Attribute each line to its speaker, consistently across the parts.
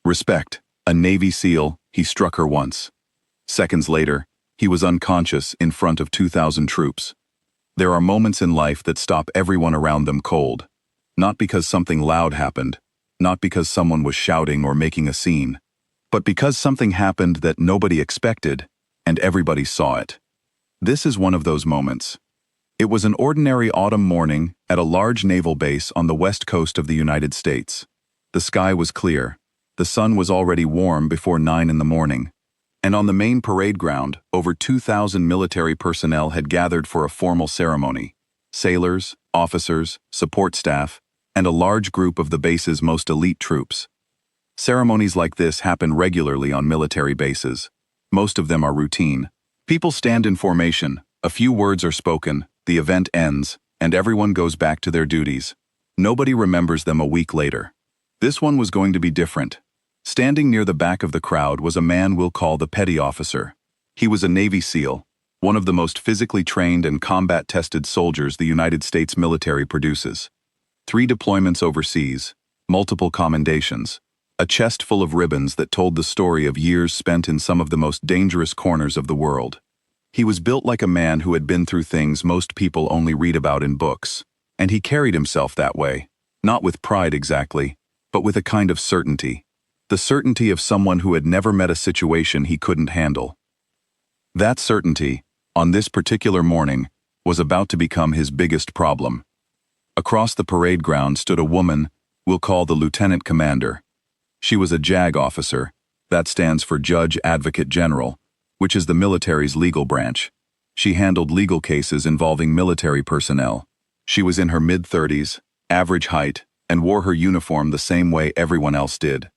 Speaker 1: Respect. A Navy SEAL, he struck her once. Seconds later, he was unconscious in front of 2,000 troops. There are moments in life that stop everyone around them cold. Not because something loud happened, not because someone was shouting or making a scene, but because something happened that nobody expected, and everybody saw it. This is one of those moments. It was an ordinary autumn morning at a large naval base on the west coast of the United States. The sky was clear. The sun was already warm before 9 in the morning. And on the main parade ground, over 2,000 military personnel had gathered for a formal ceremony. Sailors, officers, support staff, and a large group of the base's most elite troops. Ceremonies like this happen regularly on military bases. Most of them are routine. People stand in formation, a few words are spoken, the event ends, and everyone goes back to their duties. Nobody remembers them a week later. This one was going to be different. Standing near the back of the crowd was a man we'll call the petty officer. He was a Navy SEAL, one of the most physically trained and combat-tested soldiers the United States military produces. 3 deployments overseas, multiple commendations, a chest full of ribbons that told the story of years spent in some of the most dangerous corners of the world. He was built like a man who had been through things most people only read about in books, and he carried himself that way, not with pride exactly, but with a kind of certainty. The certainty of someone who had never met a situation he couldn't handle. That certainty, on this particular morning, was about to become his biggest problem. Across the parade ground stood a woman we'll call the lieutenant commander. She was a JAG officer, that stands for Judge Advocate General, which is the military's legal branch. She handled legal cases involving military personnel. She was in her mid-30s, average height, and wore her uniform the same way everyone else did.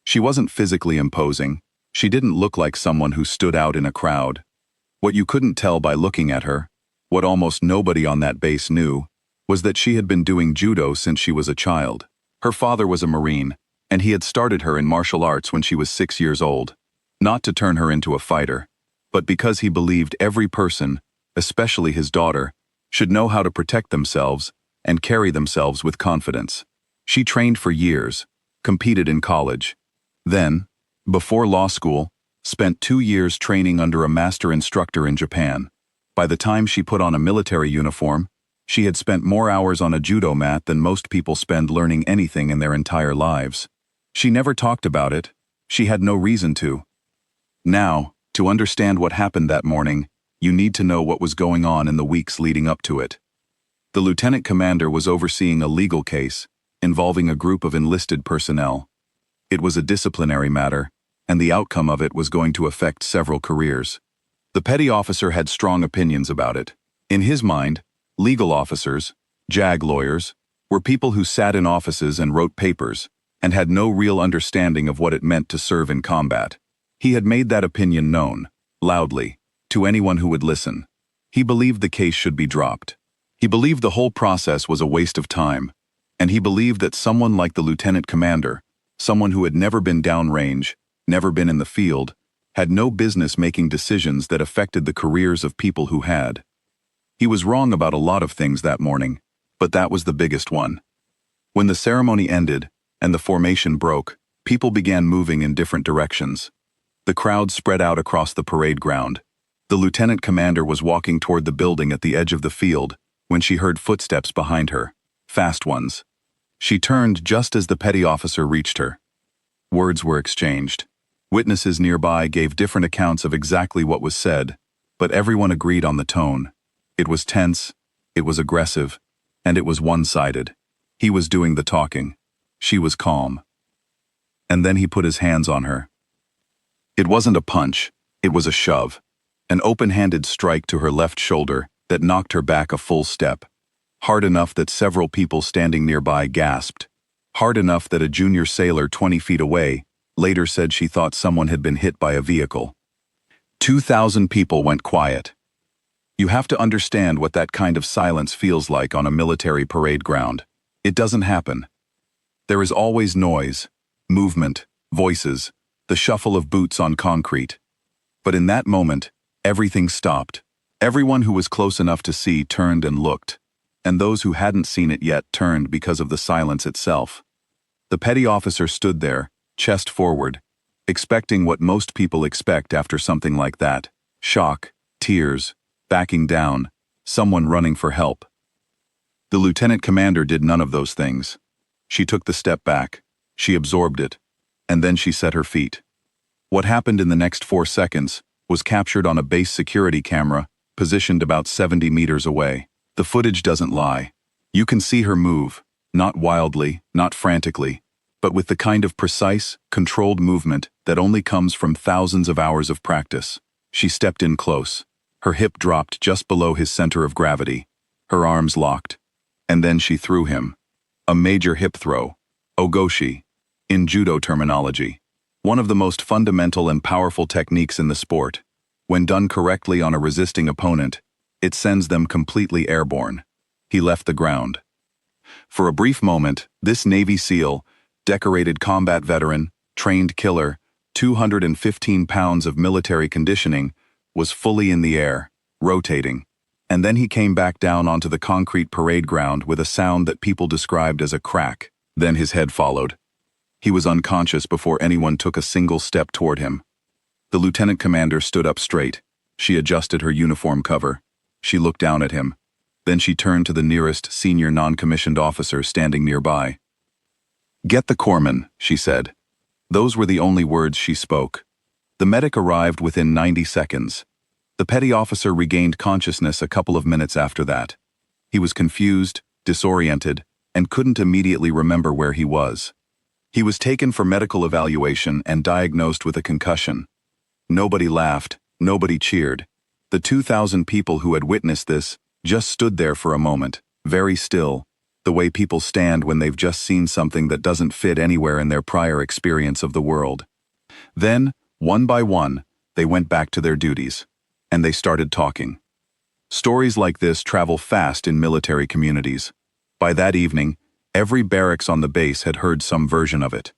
Speaker 1: She wasn't physically imposing. She didn't look like someone who stood out in a crowd. What you couldn't tell by looking at her, what almost nobody on that base knew, was that she had been doing judo since she was a child. Her father was a Marine, and he had started her in martial arts when she was 6 years old. Not to turn her into a fighter, but because he believed every person, especially his daughter, should know how to protect themselves and carry themselves with confidence. She trained for years, competed in college. Then, before law school, spent 2 years training under a master instructor in Japan. By the time she put on a military uniform, she had spent more hours on a judo mat than most people spend learning anything in their entire lives. She never talked about it. She had no reason to. Now, to understand what happened that morning, you need to know what was going on in the weeks leading up to it. The lieutenant commander was overseeing a legal case involving a group of enlisted personnel. It was a disciplinary matter, and the outcome of it was going to affect several careers. The petty officer had strong opinions about it. In his mind, legal officers, JAG lawyers, were people who sat in offices and wrote papers, and had no real understanding of what it meant to serve in combat. He had made that opinion known, loudly, to anyone who would listen. He believed the case should be dropped. He believed the whole process was a waste of time, and he believed that someone like the lieutenant commander, someone who had never been downrange, never been in the field, had no business making decisions that affected the careers of people who had. He was wrong about a lot of things that morning, but that was the biggest one. When the ceremony ended and the formation broke, people began moving in different directions. The crowd spread out across the parade ground. The lieutenant commander was walking toward the building at the edge of the field when she heard footsteps behind her, fast ones. She turned just as the petty officer reached her. Words were exchanged. Witnesses nearby gave different accounts of exactly what was said, but everyone agreed on the tone. It was tense, it was aggressive, and it was one-sided. He was doing the talking. She was calm. And then he put his hands on her. It wasn't a punch, it was a shove. An open-handed strike to her left shoulder that knocked her back a full step. Hard enough that several people standing nearby gasped. Hard enough that a junior sailor 20 feet away later said she thought someone had been hit by a vehicle. 2,000 people went quiet. You have to understand what that kind of silence feels like on a military parade ground. It doesn't happen. There is always noise, movement, voices, the shuffle of boots on concrete. But in that moment, everything stopped. Everyone who was close enough to see turned and looked, and those who hadn't seen it yet turned because of the silence itself. The petty officer stood there, chest forward, expecting what most people expect after something like that: shock, tears, backing down, someone running for help. The lieutenant commander did none of those things. She took the step back, she absorbed it, and then she set her feet. What happened in the next 4 seconds was captured on a base security camera positioned about 70 meters away. The footage doesn't lie. You can see her move, not wildly, not frantically, but with the kind of precise, controlled movement that only comes from thousands of hours of practice. She stepped in close. Her hip dropped just below his center of gravity. Her arms locked. And then she threw him. A major hip throw. Ogoshi. In judo terminology. One of the most fundamental and powerful techniques in the sport. When done correctly on a resisting opponent, it sends them completely airborne. He left the ground. For a brief moment, this Navy SEAL, decorated combat veteran, trained killer, 215 pounds of military conditioning, was fully in the air, rotating. And then he came back down onto the concrete parade ground with a sound that people described as a crack. Then his head followed. He was unconscious before anyone took a single step toward him. The lieutenant commander stood up straight. She adjusted her uniform cover. She looked down at him. Then she turned to the nearest senior non-commissioned officer standing nearby. "Get the corpsman," she said. Those were the only words she spoke. The medic arrived within 90 seconds. The petty officer regained consciousness a couple of minutes after that. He was confused, disoriented, and couldn't immediately remember where he was. He was taken for medical evaluation and diagnosed with a concussion. Nobody laughed, nobody cheered. The 2,000 people who had witnessed this just stood there for a moment, very still, the way people stand when they've just seen something that doesn't fit anywhere in their prior experience of the world. Then, one by one, they went back to their duties, and they started talking. Stories like this travel fast in military communities. By that evening, every barracks on the base had heard some version of it.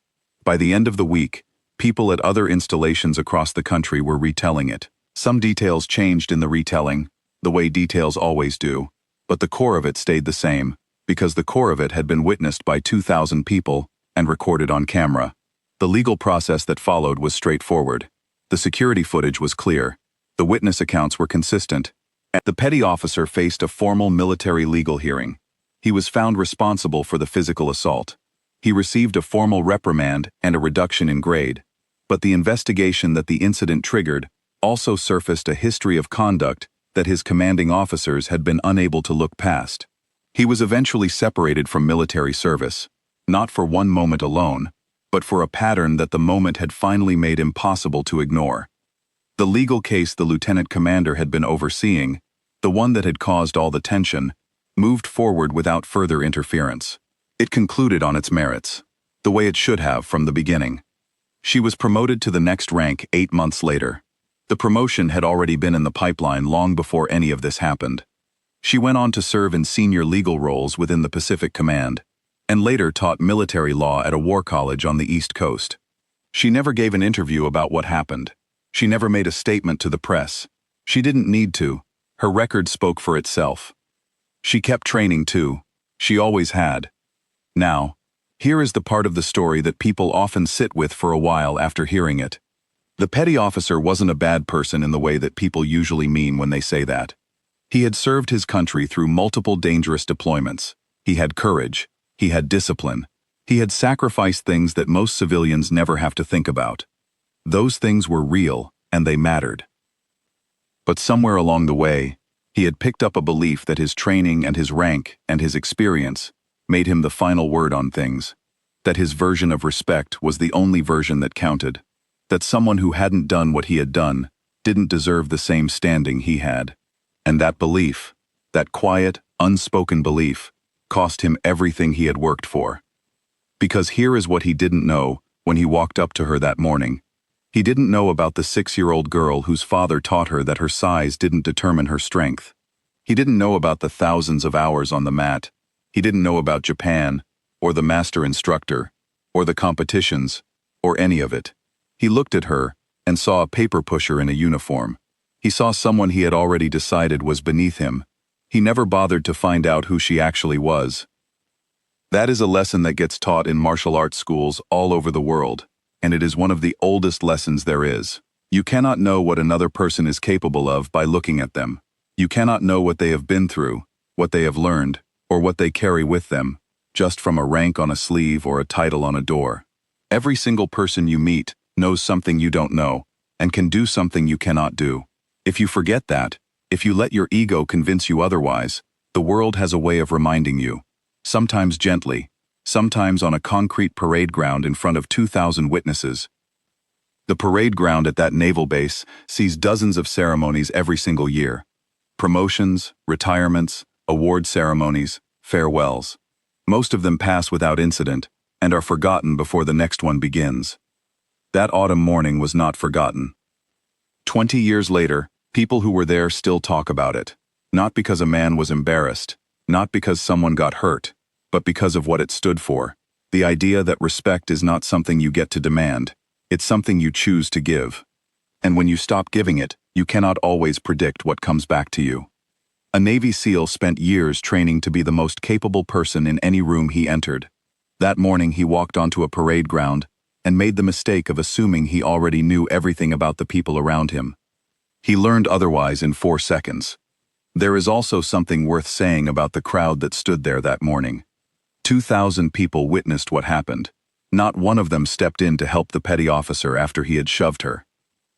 Speaker 1: By the end of the week, people at other installations across the country were retelling it. Some details changed in the retelling, the way details always do, but the core of it stayed the same, because the core of it had been witnessed by 2,000 people and recorded on camera. The legal process that followed was straightforward. The security footage was clear. The witness accounts were consistent. The petty officer faced a formal military legal hearing. He was found responsible for the physical assault. He received a formal reprimand and a reduction in grade. But the investigation that the incident triggered also surfaced a history of conduct that his commanding officers had been unable to look past. He was eventually separated from military service, not for one moment alone, but for a pattern that the moment had finally made impossible to ignore. The legal case the lieutenant commander had been overseeing, the one that had caused all the tension, moved forward without further interference. It concluded on its merits, the way it should have from the beginning. She was promoted to the next rank 8 months later. The promotion had already been in the pipeline long before any of this happened. She went on to serve in senior legal roles within the Pacific Command, and later taught military law at a war college on the East Coast. She never gave an interview about what happened. She never made a statement to the press. She didn't need to. Her record spoke for itself. She kept training too. She always had. Now, here is the part of the story that people often sit with for a while after hearing it. The petty officer wasn't a bad person in the way that people usually mean when they say that. He had served his country through multiple dangerous deployments. He had courage. He had discipline. He had sacrificed things that most civilians never have to think about. Those things were real, and they mattered. But somewhere along the way, he had picked up a belief that his training and his rank and his experience made him the final word on things, that his version of respect was the only version that counted, that someone who hadn't done what he had done didn't deserve the same standing he had. And that belief, that quiet, unspoken belief, cost him everything he had worked for. Because here is what he didn't know when he walked up to her that morning. He didn't know about the 6-year-old girl whose father taught her that her size didn't determine her strength. He didn't know about the thousands of hours on the mat. He didn't know about Japan, or the master instructor, or the competitions, or any of it. He looked at her and saw a paper pusher in a uniform. He saw someone he had already decided was beneath him. He never bothered to find out who she actually was. That is a lesson that gets taught in martial arts schools all over the world. and it is one of the oldest lessons there is. You cannot know what another person is capable of by looking at them. You cannot know what they have been through, what they have learned, or what they carry with them, just from a rank on a sleeve or a title on a door. Every single person you meet knows something you don't know, and can do something you cannot do. If you forget that, if you let your ego convince you otherwise, the world has a way of reminding you, sometimes gently, sometimes on a concrete parade ground in front of 2,000 witnesses. The parade ground at that naval base sees dozens of ceremonies every single year. Promotions, retirements, award ceremonies, farewells. Most of them pass without incident and are forgotten before the next one begins. That autumn morning was not forgotten. 20 years later, people who were there still talk about it. Not because a man was embarrassed, not because someone got hurt, but because of what it stood for. The idea that respect is not something you get to demand, it's something you choose to give. And when you stop giving it, you cannot always predict what comes back to you. A Navy SEAL spent years training to be the most capable person in any room he entered. That morning he walked onto a parade ground and made the mistake of assuming he already knew everything about the people around him. He learned otherwise in 4 seconds. There is also something worth saying about the crowd that stood there that morning. 2,000 people witnessed what happened. Not one of them stepped in to help the petty officer after he had shoved her.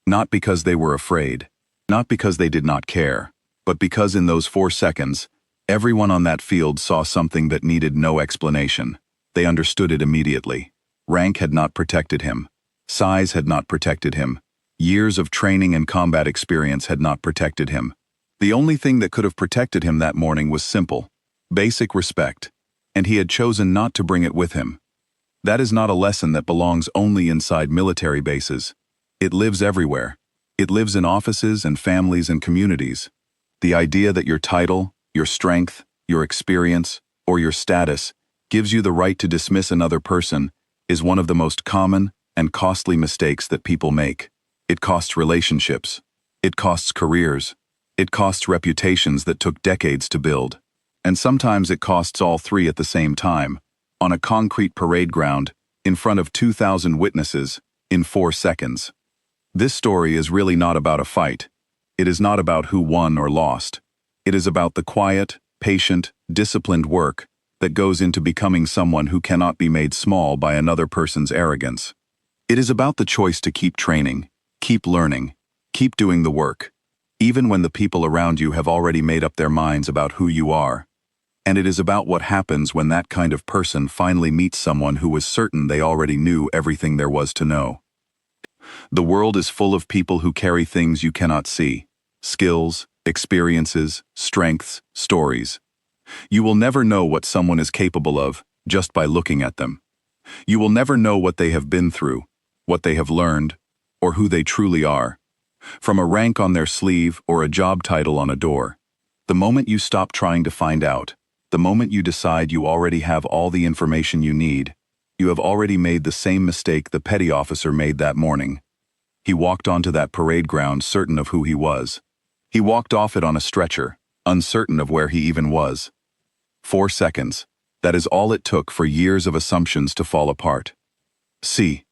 Speaker 1: Not because they were afraid, not because they did not care, but because in those 4 seconds, everyone on that field saw something that needed no explanation. They understood it immediately. Rank had not protected him. Size had not protected him. Years of training and combat experience had not protected him. The only thing that could have protected him that morning was simple, basic respect, and he had chosen not to bring it with him. That is not a lesson that belongs only inside military bases. It lives everywhere. It lives in offices and families and communities. The idea that your title, your strength, your experience, or your status gives you the right to dismiss another person is one of the most common and costly mistakes that people make. It costs relationships. It costs careers. It costs reputations that took decades to build. And sometimes it costs all three at the same time, on a concrete parade ground, in front of 2,000 witnesses, in 4 seconds. This story is really not about a fight. It is not about who won or lost. It is about the quiet, patient, disciplined work that goes into becoming someone who cannot be made small by another person's arrogance. It is about the choice to keep training, keep learning, keep doing the work, even when the people around you have already made up their minds about who you are. And it is about what happens when that kind of person finally meets someone who was certain they already knew everything there was to know. The world is full of people who carry things you cannot see: skills, experiences, strengths, stories. You will never know what someone is capable of just by looking at them. You will never know what they have been through, what they have learned, or who they truly are. From a rank on their sleeve or a job title on a door. The moment you stop trying to find out, the moment you decide you already have all the information you need, you have already made the same mistake the petty officer made that morning. He walked onto that parade ground certain of who he was. He walked off it on a stretcher, uncertain of where he even was. 4 seconds. That is all it took for years of assumptions to fall apart. C.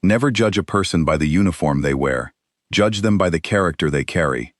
Speaker 1: Never judge a person by the uniform they wear. Judge them by the character they carry.